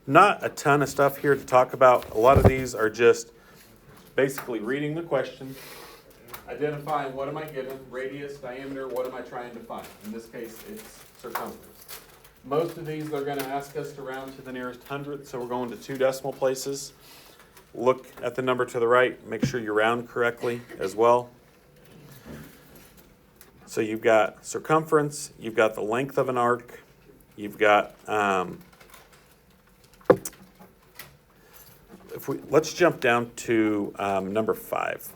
Not a ton of stuff here to talk about. A lot of these are just basically reading the question, identifying what am I given, radius, diameter, what am I trying to find? In this case, it's circumference. Most of these they're going to ask us to round to the nearest hundredth, so we're going to 2 decimal places. Look at the number to the right, make sure you round correctly as well. So you've got circumference, you've got the length of an arc, you've got, let's jump down to number 5.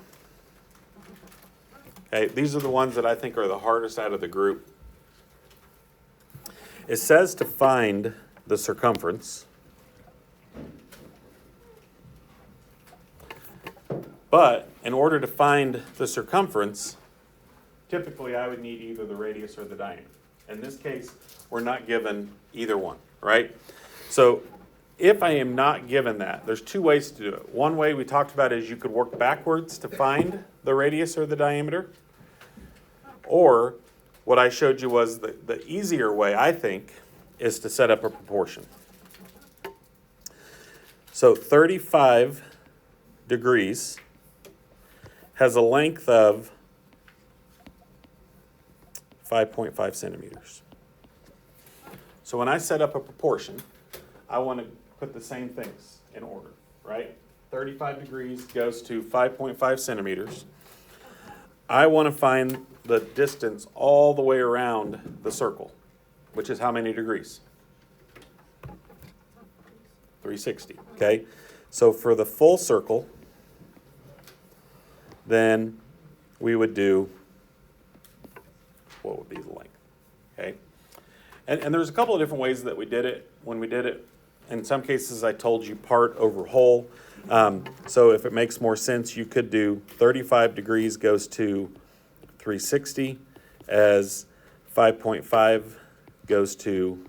Okay, these are the ones that I think are the hardest out of the group. It says to find the circumference, but in order to find the circumference, typically I would need either the radius or the diameter. In this case, we're not given either one, right? So if I am not given that, there's 2 ways to do it. One way we talked about is you could work backwards to find the radius or the diameter. Or what I showed you was the easier way, I think, is to set up a proportion. So 35 degrees has a length of 5.5 centimeters. So when I set up a proportion, I want to put the same things in order, right? 35 degrees goes to 5.5 centimeters. I want to find the distance all the way around the circle, which is how many degrees? 360, okay? So for the full circle, then we would do, what would be the length, okay? And there's a couple of different ways that we did it. When we did it, in some cases I told you part over whole. So if it makes more sense, you could do 35 degrees goes to 360 as 5.5 goes to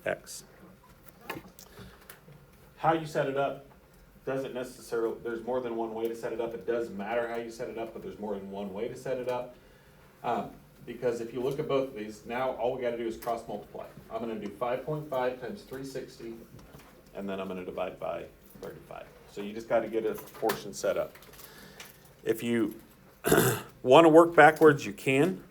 X. How you set it up doesn't necessarily, there's more than one way to set it up. It does matter how you set it up, but there's more than one way to set it up. Because if you look at both of these, now all we got to do is cross multiply. I'm going to do 5.5 times 360, and then I'm going to divide by 35. So you just got to get a proportion set up. If you want to work backwards, you can,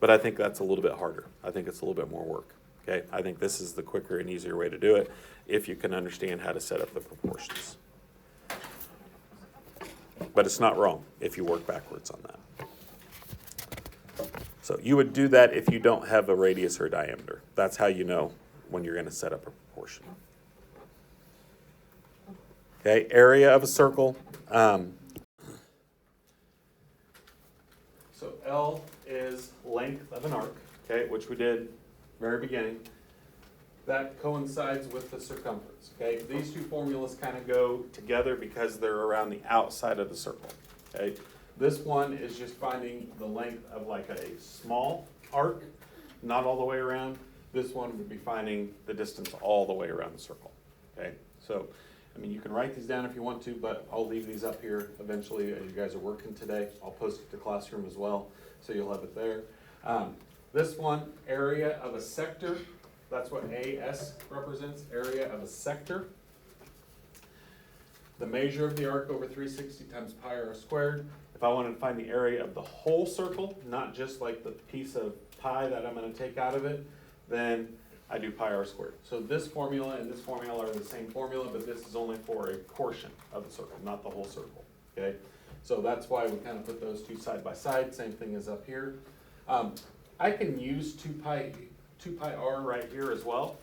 but I think that's a little bit harder. I think it's a little bit more work. Okay, I think this is the quicker and easier way to do it if you can understand how to set up the proportions. But it's not wrong if you work backwards on that. So you would do that if you don't have a radius or diameter. That's how you know when you're going to set up a proportion. Okay, area of a circle. So L is length of an arc, okay, which we did very beginning. That coincides with the circumference, okay? These 2 formulas kind of go together because they're around the outside of the circle, okay? This one is just finding the length of like a small arc, not all the way around. This one would be finding the distance all the way around the circle, okay? So, I mean, you can write these down if you want to, but I'll leave these up here eventually as you guys are working today. I'll post it to Classroom as well, so you'll have it there. This one, area of a sector, that's what AS represents, area of a sector. The measure of the arc over 360 times pi r squared. If I wanted to find the area of the whole circle, not just like the piece of pi that I'm going to take out of it, then I do pi r squared. So this formula and this formula are the same formula, but this is only for a portion of the circle, not the whole circle, okay? So that's why we kind of put those 2 side by side, same thing as up here. I can use 2 pi r right here as well,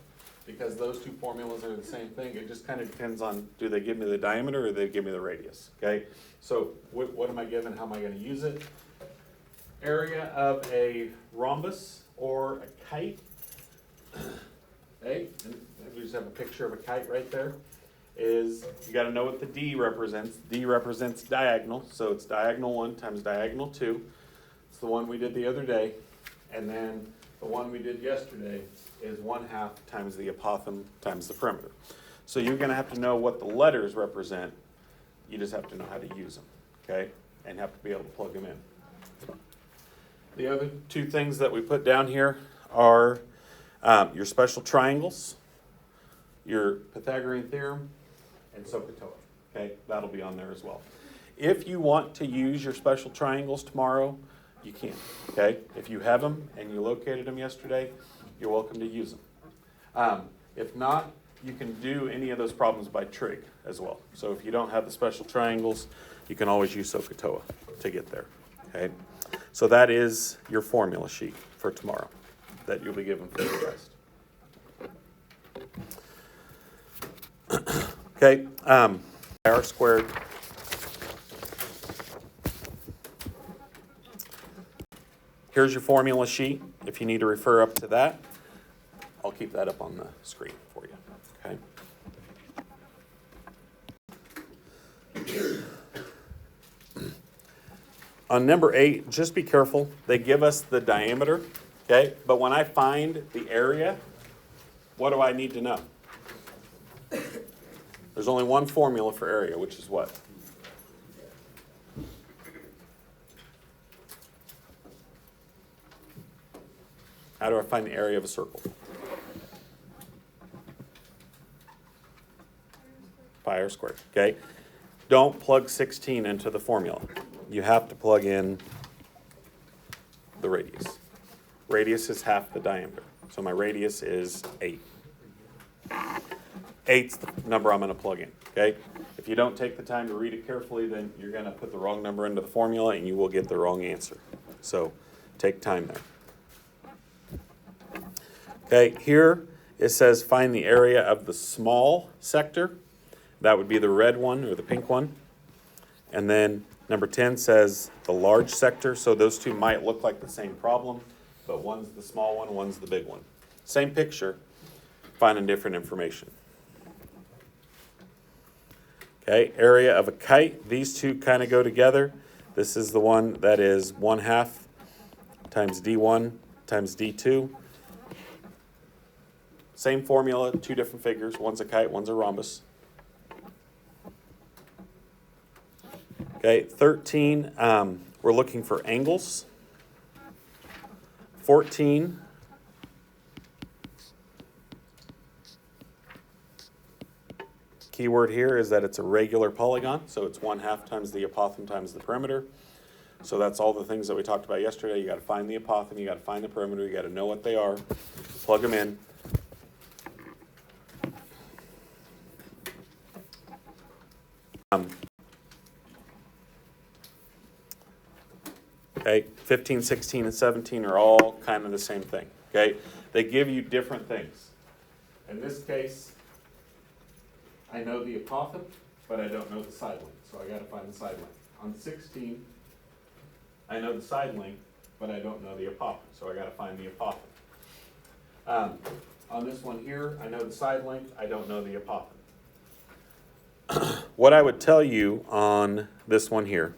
because those 2 formulas are the same thing. It just kind of depends on, do they give me the diameter or they give me the radius, okay? So what am I given? How am I going to use it? Area of a rhombus or a kite. Okay, and we just have a picture of a kite right there. Is you got to know what the D represents. D represents diagonal, so it's diagonal 1 times diagonal 2. It's the one we did the other day. And then the one we did yesterday is 1/2 times the apothem times the perimeter. So you're going to have to know what the letters represent. You just have to know how to use them, okay? And have to be able to plug them in. The other 2 things that we put down here are your special triangles. your Pythagorean theorem, and SOHCAHTOA. Okay, that'll be on there as well. If you want to use your special triangles tomorrow, you can. Okay, if you have them and you located them yesterday, you're welcome to use them. If not, you can do any of those problems by trig as well. So if you don't have the special triangles, you can always use SOHCAHTOA to get there. Okay, so that is your formula sheet for tomorrow that you'll be given for the test. Okay, r squared. Here's your formula sheet. If you need to refer up to that, I'll keep that up on the screen for you. Okay. On number 8, just be careful. They give us the diameter, okay? But when I find the area, what do I need to know? There's only one formula for area, which is what? How do I find the area of a circle? Pi r squared, okay? Don't plug 16 into the formula. You have to plug in the radius. Radius is half the diameter. So my radius is 8. 8's the number I'm going to plug in, okay? If you don't take the time to read it carefully, then you're going to put the wrong number into the formula and you will get the wrong answer. So take time there. Okay, here it says find the area of the small sector. That would be the red one or the pink one. And then number 10 says the large sector. So those two might look like the same problem, but one's the small one, one's the big one. Same picture, finding different information. Okay, area of a kite. These two kind of go together. This is the one that is 1/2 times d1 times d2. Same formula, two different figures. One's a kite, one's a rhombus. Okay, 13, we're looking for angles. 14, keyword here is that it's a regular polygon, so it's 1/2 times the apothem times the perimeter. So that's all the things that we talked about yesterday. You got to find the apothem, you got to find the perimeter, you got to know what they are, plug them in. Okay, 15, 16, and 17 are all kind of the same thing. Okay, they give you different things. In this case, I know the apothem, but I don't know the side length, so I got to find the side length. On 16, I know the side length, but I don't know the apothem, so I got to find the apothem. On this one here, I know the side length, I don't know the apothem. What I would tell you on this one here,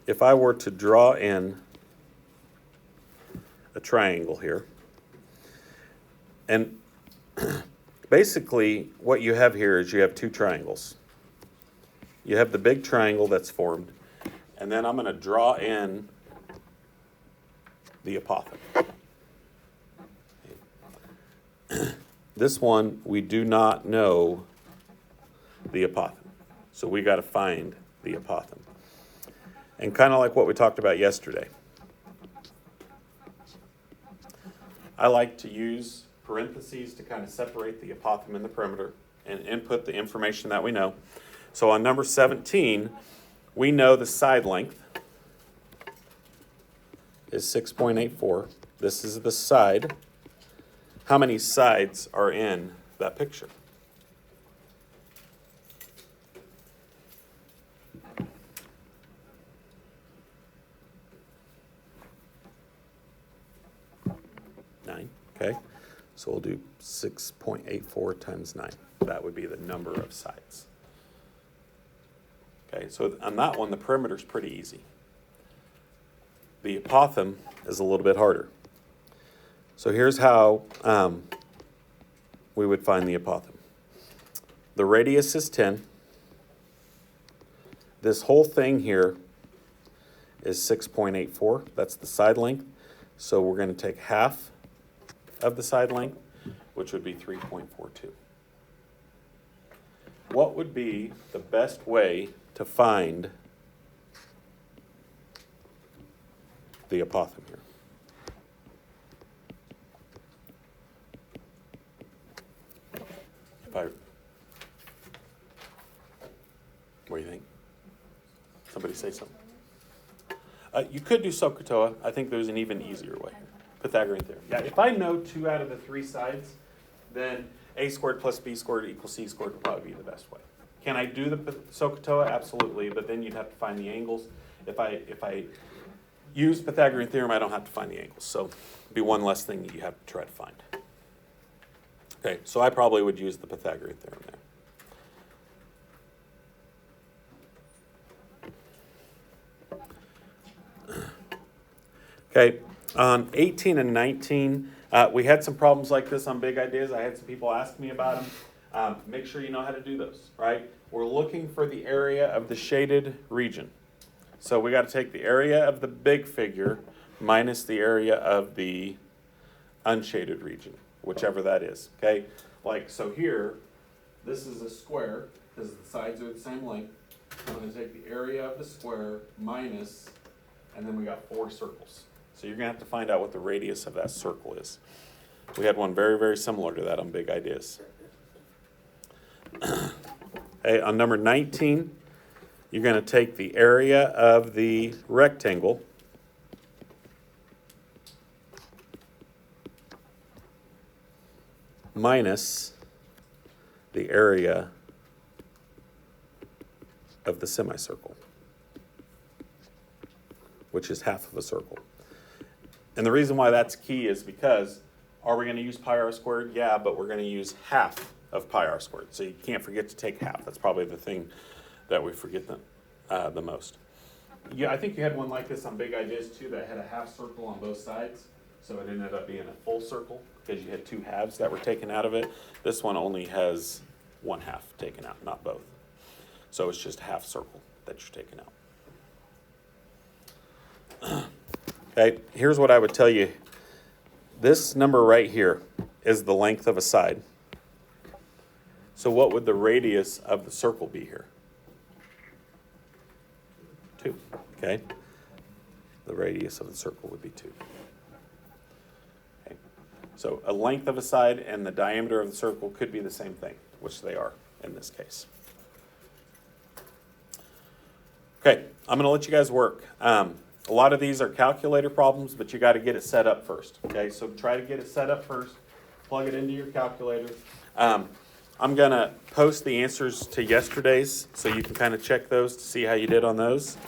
if I were to draw in a triangle here, and basically what you have here is you have two triangles. You have the big triangle that's formed, and then I'm going to draw in the apothem. This one, we do not know the apothem, so we got to find the apothem. And kind of like what we talked about yesterday, I like to use parentheses to kind of separate the apothem and the perimeter and input the information that we know. So on number 17, we know the side length is 6.84. This is the side. How many sides are in that picture? Okay, so we'll do 6.84 times 9. That would be the number of sides. Okay, so on that one, the perimeter is pretty easy. The apothem is a little bit harder. So here's how we would find the apothem. The radius is 10. This whole thing here is 6.84. That's the side length. So we're going to take half of the side length, which would be 3.42. What would be the best way to find the apothem here? What do you think? Somebody say something. You could do SOHCAHTOA. I think there's an even easier way. Pythagorean theorem. Yeah, if I know 2 out of the 3 sides, then a squared plus b squared equals c squared would probably be the best way. Can I do the SOHCAHTOA? Absolutely, but then you'd have to find the angles. If I use Pythagorean theorem, I don't have to find the angles. So it'd be one less thing that you have to try to find. Okay, so I probably would use the Pythagorean theorem there. Okay, on 18 and 19, we had some problems like this on big ideas. I had some people ask me about them. Make sure you know how to do those, right? We're looking for the area of the shaded region. So we got to take the area of the big figure minus the area of the unshaded region, whichever that is, okay? Like, so here, this is a square, because the sides are the same length. I'm going to take the area of the square minus, and then we got 4 circles. So you're going to have to find out what the radius of that circle is. We had one very, very similar to that on big ideas. Okay, on number 19, you're going to take the area of the rectangle minus the area of the semicircle, which is half of a circle. And the reason why that's key is because, are we going to use pi r squared? Yeah, but we're going to use half of pi r squared. So you can't forget to take half. That's probably the thing that we forget the most. Yeah, I think you had one like this on big ideas too that had a half circle on both sides. So it ended up being a full circle because you had 2 halves that were taken out of it. This one only has 1 half taken out, not both. So it's just a half circle that you're taking out. Okay, here's what I would tell you. This number right here is the length of a side. So what would the radius of the circle be here? 2, okay? The radius of the circle would be 2. Okay. So a length of a side and the diameter of the circle could be the same thing, which they are in this case. Okay, I'm going to let you guys work. A lot of these are calculator problems, but you got to get it set up first. Okay, so try to get it set up first. Plug it into your calculator. I'm going to post the answers to yesterday's so you can kind of check those to see how you did on those.